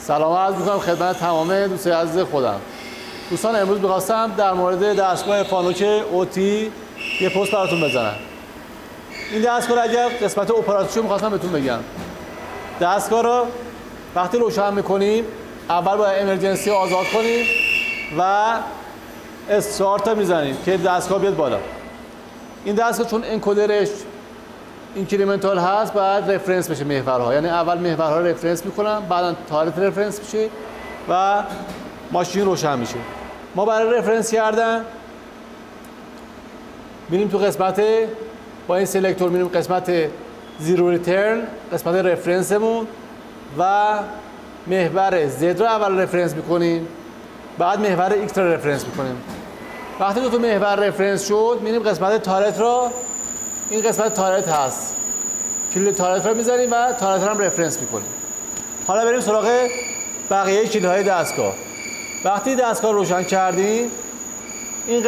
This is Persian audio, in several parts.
سلام عرض می‌کنم خدمت تمام دوستان عزیز خودم. دوستان امروز می‌خواستم در مورد دستگاه فانوک اوتی یه پست براتون بزنم. این دستگاه اگر قسمت اپراتیوشو می‌خواستم بهتون بگم. دستگاه رو وقتی روشن می‌کنیم اول باید امرجنسی آزاد کنیم و استارت می‌زنیم که دستگاه بیاد بالا. این دستگاه چون انکودرش اینکریمنتال هست باید رفرنس بشه محورها، یعنی اول محورها رو رفرنس میکنم، بعدا تارت رفرنس میشه و ماشین روشن میشه. ما برای رفرنس کردن میریم تو قسمت با این سلکتور میریم قسمت زیرو ریترن، قسمت رفرنسمون و محور زد رو اول رفرنس میکنیم، بعد محور ایکس رو رفرنس میکنیم. وقتی دو تا محور رفرنس شد میریم قسمت تارت رو، این قسمت تارت هست، کلید تارت رو میزنیم و تارت رو هم رفرنس میکنیم. حالا بریم سراغ بقیه کلیدهای دستگاه. وقتی دستگاه روشن کردیم این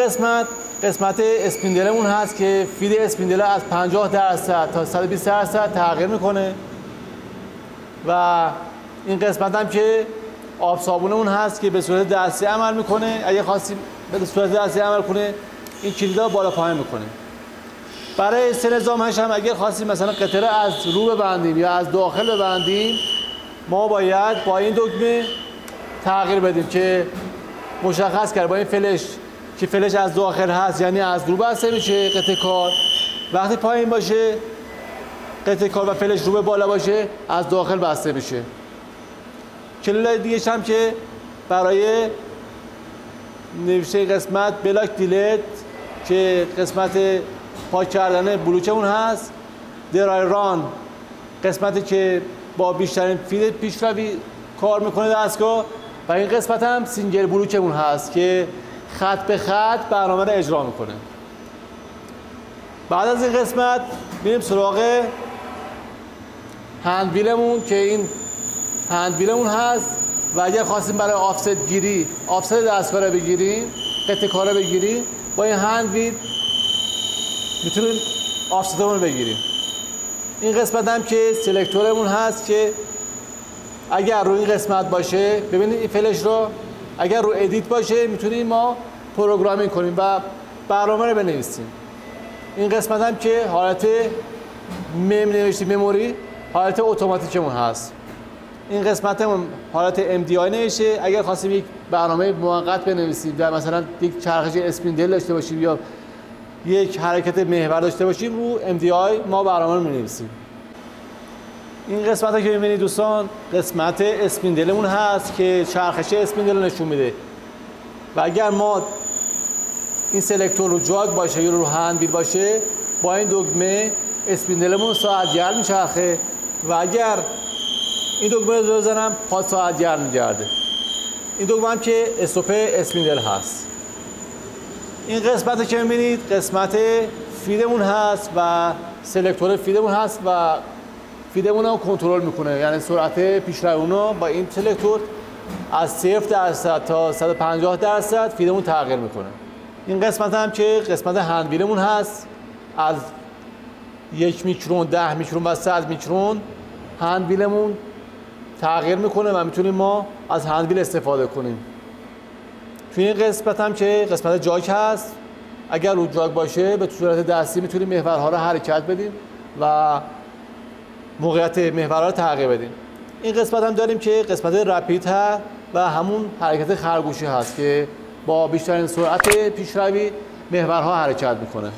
قسمت اسپیندلمون هست که فید اسپیندل از 50% تا 120% تغییر میکنه و این قسمت هم که آب صابونمون هست که به صورت دستی عمل میکنه. اگه خواستیم به صورت دستی عمل کنه این کلیدا بالا پایین میکنه. برای استنظامش هم اگه خواستیم مثلا قطره از رو ببندیم یا از داخل ببندیم ما باید با این دکمه تغییر بدیم که مشخص کرد با این فلش که فلش از داخل هست یعنی از رو بسته میشه قطعه کار، وقتی پایین باشه قطعه کار و فلش رو به بالا باشه از داخل بسته میشه. کلید دیگه هم که برای نوشته قسمت بلاک دیلت که قسمت پاک کردن بلوکمون هست، درای ران قسمتی که با بیشترین فید پیشروی کار میکنه دستگاه و این قسمت هم سینگل بلوکمون هست که خط به خط برنامه رو اجرا میکنه. بعد از این قسمت میریم سراغ هندویلمون که این هندویلمون هست و اگر خواستیم برای آفست گیری آفست دستگاه رو بگیریم، قطعه کار رو بگیریم، با این هندویل میتونیم آفستمون رو بگیریم. این قسمت هم که سلکتورمون هست که اگر رو این قسمت باشه، ببینید این فلش رو اگر رو ادیت باشه میتونیم ما پروگرامینگ کنیم و برنامه رو بنویسیم. این قسمت هم که حالت نوشتیم مموری، حالت اتوماتیکمون هست. این قسمت هم حالت MDI نوشته. اگر خواستیم یک برنامه موقت بنویسیم و مثلا یک چرخش اسپیندل داشته باشیم یا یک حرکت محور داشته باشیم رو MDI ما برنامه رو می‌نویسیم. این قسمت که می‌بینید دوستان قسمت اسپیندلمون هست که چرخش اسپیندل رو نشون میده و اگر ما این سلکتور رو جاگ باشه یا رو هندویل باشه با این دکمه اسپیندلمون ساعت گرد میچرخه و اگر این دکمه رو بزنم پا ساعت گرد میگرده. این دکمه هم که استوپ اسپیندل هست. این قسمت که می‌بینید قسمت فیدمون هست و سلکتور فیدمون هست و فیدمون رو کنترل میکنه، یعنی سرعت پیشروی رو با این سلکتور از 0% تا 150% فیدمون تغییر میکنه. این قسمت هم که قسمت هندویلمون هست، از 1 میکرون، 10 میکرون و 100 میکرون هندویلمون تغییر میکنه و میتونیم ما از هندویل استفاده کنیم. توی این قسمت هم که قسمت جاک هست، اگر رو جاک باشه به صورت دستی میتونیم محورها رو حرکت بدیم و موقعیت محورها رو تغییر بدیم. این قسمت هم داریم که قسمت رپید هست و همون حرکت خرگوشی هست که با بیشترین سرعت پیشروی محورها حرکت میکنه.